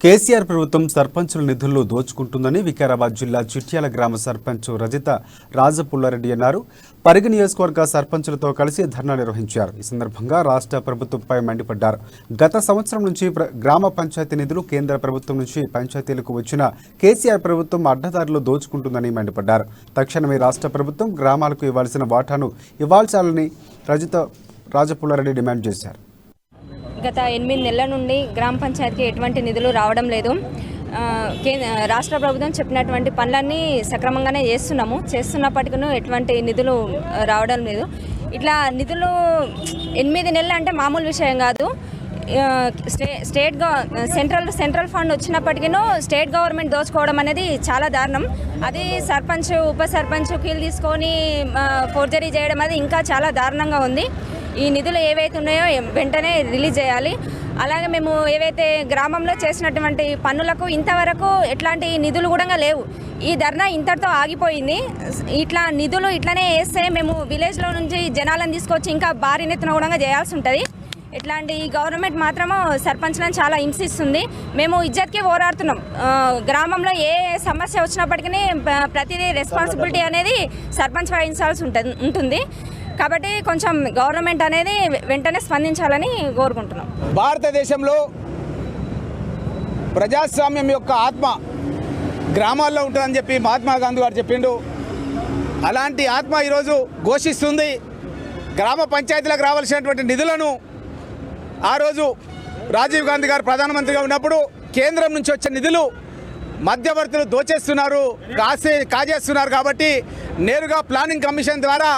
కేసీఆర్ ప్రభుత్వం సర్పంచుల నిధుల్లో దోచుకుంటుందని వికారాబాద్ జిల్లా చిట్యాల గ్రామ సర్పంచ్ రజిత రాజపుల్లారెడ్డి అన్నారు. పరిగి నియోజకవర్గ సర్పంచులతో కలిసి ధర్నా నిర్వహించారు. ఈ సందర్భంగా రాష్ట్ర ప్రభుత్వంపై మండిపడ్డారు. గత సంవత్సరం నుంచి గ్రామ పంచాయతీ నిధులు కేంద్ర ప్రభుత్వం నుంచి పంచాయతీలకు వచ్చిన కేసీఆర్ ప్రభుత్వం అడ్డదారిలో దోచుకుంటుందని మండిపడ్డారు. తక్షణమే రాష్ట్ర ప్రభుత్వం గ్రామాలకు ఇవ్వాల్సిన వాటాను ఇవ్వాల్సాలని రజిత రాజపుల్లారెడ్డి డిమాండ్ చేశారు. గత 8 నెలల నుండి గ్రామ పంచాయతీకి ఎటువంటి నిధులు రావడం లేదు. రాష్ట్ర ప్రభుత్వం చెప్పినటువంటి పనులన్నీ సక్రమంగానే చేస్తున్నప్పటికీ ఎటువంటి నిధులు రావడం లేదు. ఇట్లా నిధులు 8 నెలలు అంటే మామూలు విషయం కాదు. సెంట్రల్ ఫండ్ వచ్చినప్పటికీ స్టేట్ గవర్నమెంట్ దోచుకోవడం అనేది చాలా దారుణం. అది సర్పంచ్ ఉప సర్పంచ్ కీలు తీసుకొని ఫోర్జరీ చేయడం అది ఇంకా చాలా దారుణంగా ఉంది. ఈ నిధులు ఏవైతే ఉన్నాయో వెంటనే రిలీజ్ చేయాలి. అలాగే మేము ఏవైతే గ్రామంలో చేసినటువంటి పనులకు ఇంతవరకు ఎట్లాంటి నిధులు కూడా లేవు. ఈ ధర్నా ఇంతటితో ఆగిపోయింది. ఇట్లా నిధులు ఇట్లనే వేస్తే మేము విలేజ్లో నుంచి జనాలను తీసుకొచ్చి ఇంకా భారీ ఎత్తున కూడా చేయాల్సి ఉంటుంది. ఇట్లాంటి గవర్నమెంట్ మాత్రము సర్పంచ్లను చాలా హింసిస్తుంది. మేము ఇజ్జత్కి పోరాడుతున్నాం. గ్రామంలో ఏ సమస్య వచ్చినప్పటికీ ప్రతిదీ రెస్పాన్సిబిలిటీ అనేది సర్పంచ్ వహించాల్సి ఉంటుంది. కాబట్టి కొంచెం గవర్నమెంట్ అనేది వెంటనే స్పందించాలని కోరుకుంటున్నాం. భారతదేశంలో ప్రజాస్వామ్యం యొక్క ఆత్మ గ్రామాల్లో ఉంటుందని చెప్పి మహాత్మా గాంధీ గారు చెప్పిండు. అలాంటి ఆత్మ ఈరోజు ఘోషిస్తుంది. గ్రామ పంచాయతీలకు రావాల్సినటువంటి నిధులను ఆ రోజు రాజీవ్ గాంధీ గారు ప్రధానమంత్రిగా ఉన్నప్పుడు కేంద్రం నుంచి వచ్చే నిధులు మధ్యవర్తులు దోచేస్తున్నారు, కాజేస్తున్నారు. కాబట్టి నేరుగా ప్లానింగ్ కమిషన్ ద్వారా